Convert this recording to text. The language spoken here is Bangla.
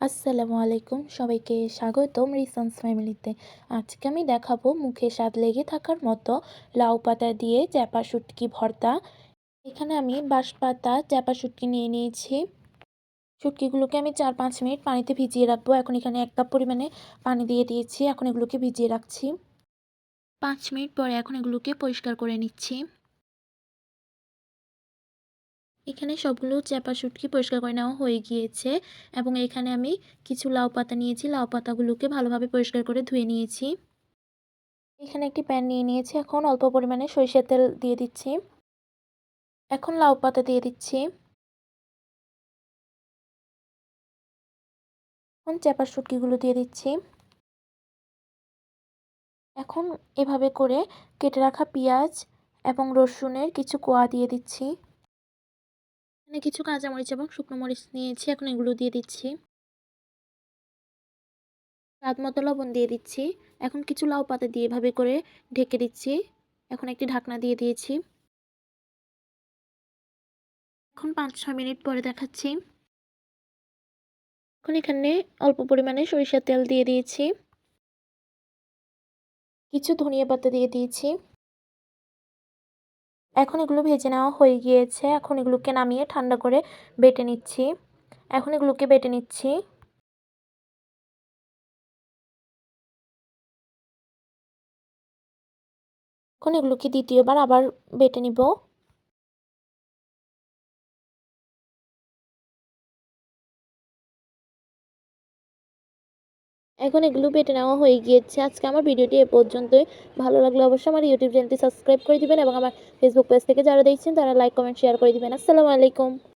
আসসালামু আলাইকুম সবাইকে স্বাগতম রিসন্স ফ্যামিলিতে। আজকে আমি দেখাবো মুখে স্বাদ লেগে থাকার মতো লাউ পাতা দিয়ে চ্যাপা শুটকি ভর্তা। এখানে আমি বাঁশপাতা চ্যাপা শুটকি নিয়ে নিয়েছি। শুটকিগুলোকে আমি 4-5 মিনিট পানিতে ভিজিয়ে রাখবো। এখন এখানে 1 কাপ পরিমাণে পানি দিয়ে দিয়েছি। এখন এগুলোকে ভিজিয়ে রাখছি। 5 মিনিট পরে এখন এগুলোকে পরিষ্কার করে নিচ্ছি। এখানে সবগুলো চ্যাপা শুটকি পরিষ্কার করে নেওয়া হয়ে গিয়েছে এবং এখানে আমি কিছু লাউ পাতা নিয়েছি। লাউ পাতাগুলোকে ভালোভাবে পরিষ্কার করে ধুয়ে নিয়েছি। এখানে একটি প্যান নিয়ে নিয়েছি। এখন অল্প পরিমাণে সরিষার তেল দিয়ে দিচ্ছি। এখন লাউ পাতা দিয়ে দিচ্ছি। এখন চ্যাপা শুটকিগুলো দিয়ে দিচ্ছি। এখন এভাবে করে কেটে রাখা পেঁয়াজ এবং রসুনের কিছু কোয়া দিয়ে দিচ্ছি। এখানে কিছু কাঁচামরিচ এবং শুকনো মরিচ নিয়েছি। এখন এগুলো দিয়ে দিচ্ছি। স্বাদ মতো লবণ দিয়ে দিচ্ছি। এখন কিছু লাউ পাতা দিয়ে এভাবে করে ঢেকে দিচ্ছি। এখন একটি ঢাকনা দিয়ে দিয়েছি। এখন 5-6 মিনিট পরে দেখাচ্ছি। এখন এখানে অল্প পরিমাণে সরিষার তেল দিয়ে দিয়েছি। কিছু ধনিয়া পাতা দিয়ে দিয়েছি। এখন এগুলো ভেজে নেওয়া হয়ে গিয়েছে। এখন এগুলোকে নামিয়ে ঠান্ডা করে বেটে নিচ্ছি। এখন এগুলোকে বেটে নিচ্ছি। এখন এগুলোকে দ্বিতীয়বার আবার বেটে নিব। এখন এগুলো বেটে নেওয়া হয়ে গিয়েছে। আজকে আমার ভিডিওটি এ পর্যন্তই। ভালো লাগলে অবশ্যই আমার ইউটিউব চ্যানেলটি সাবস্ক্রাইব করে দিবেন এবং আমার ফেসবুক পেজ থেকে যারা দেখছেন তারা লাইক, কমেন্ট, শেয়ার করে দিবেন। আসসালামু আলাইকুম।